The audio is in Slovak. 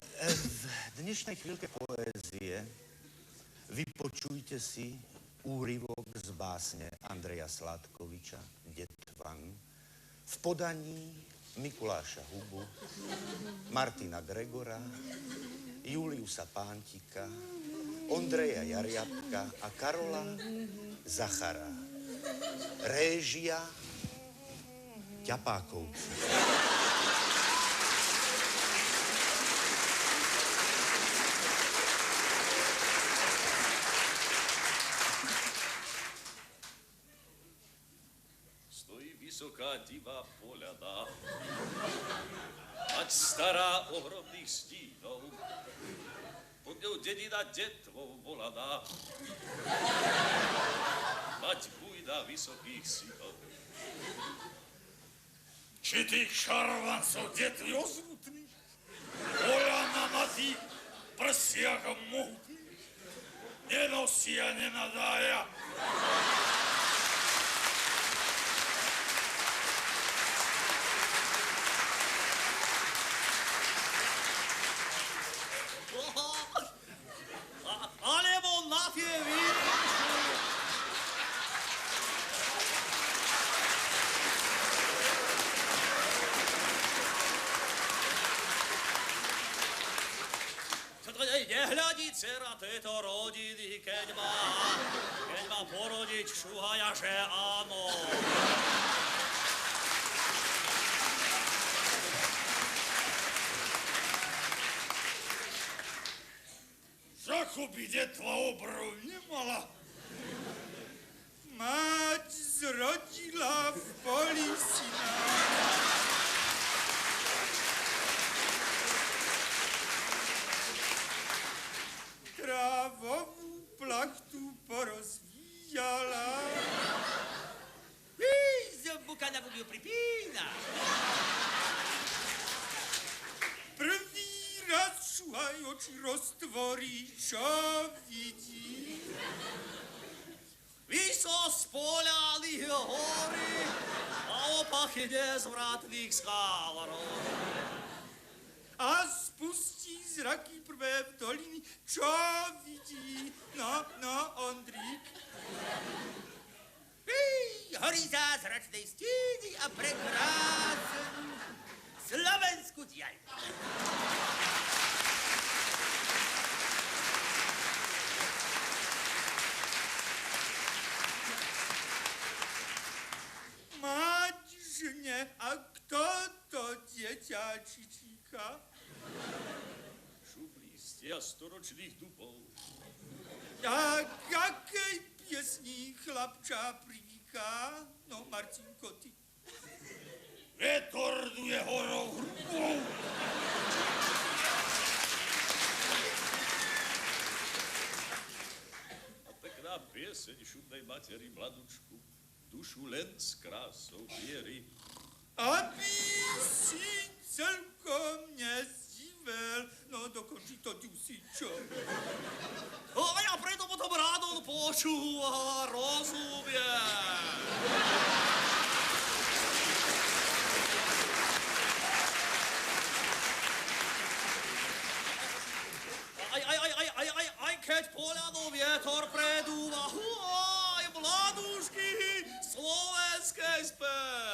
V dnešnej chvíľke poézie vypočujte si úryvok z básne Andreja Sládkoviča Detvan v podaní Mikuláša Hubu, Martina Gregora, Juliusa Pántika, Ondreja Jariabka a Karola Zachara. Réžia Ťapákovci. Stojí vysoká divá poľada, ať stará ohromných stínov, pod ňou dedina detvou volaná, mať bujná vysokých synov. Či tých šarvancov detví ozmutných, poľana na tých prsiach mohutných, nenosia, nenadája. Alebo na tie výrečky. Čo to nehľadí dcera tejto rodiny, keď má porodiť šuhaja, že áno. Ako by detva obrov nemala. Mať zrodila v poli syna. Trávovú plachtu porozvíjala. Zbuka na bubiu pripína. Prvý raz šuhaj oči roztvorí, čo vidí. Vyso z poľany hory a opachy nezvratných skál. A spustí zraky prvé v doliny, čo vidí. No, Ondrík. Horí zázračnej stíny a prekrásnu slovenskú diaľ. Mať žne, a kto to dieťa čičíka? Šublístia storočných dubov. A kakej piesni chlapča privíka? No, Marcinko, ty. Retorduje horou hrubou. A pekná pieseň šudnej materi mladučku dušu len s krásou viery. Aby si celkom nezdivel, no dokončí to Dusičo. A ja preto potom ráno počúva, rozumie. Aj keď poľadou vietor predúva, aj mladúšky slovenskej spev.